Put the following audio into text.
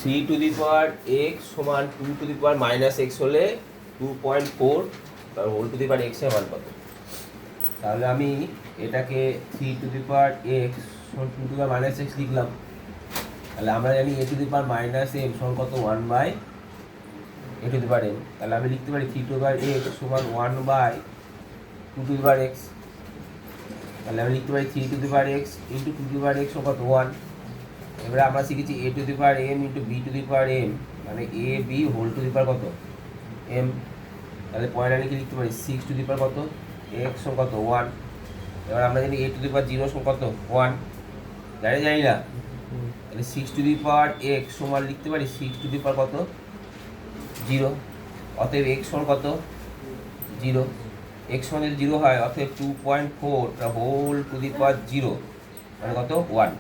Three to the power x সমান two to the power minus x হলে 2.4 তার whole to the পাওয়ার এক্সের মান কত? তাহলে আমি এটাকে three to the power x সমান two to the power minus x লিখলাম। তাহলে আমরা জানি a to the power minus m সমান কত? 1/, এ টু দি পাওয়ার এম। তাহলে আমি লিখতে পারি three to the power x সমান 1/2 টু দি পাওয়ার এক্স। তাহলে আমি লিখতে পারি three to the power x into two to the power x কত? 1। এবারে আমরা শিখেছি a to the power m into b to the power m, মানে a b whole to the power কত? এম। তাহলে পয়েন্ট আমি কি লিখতে পারি? সিক্স টু দি পাওয়ার কত? এক্স কত? 1। এবার আমরা জানি a to the power zero সমান কত? 1। জানি না? তাহলে six two the power x সমান লিখতে পারি সিক্স টু দি পাওয়ার কত? 0। অতএব এক্স সমান কত? 0। এক্স সমান যদি 0 হয় অতএব 2.4 হোল টু দি পাওয়ার 0 মানে কত? 1।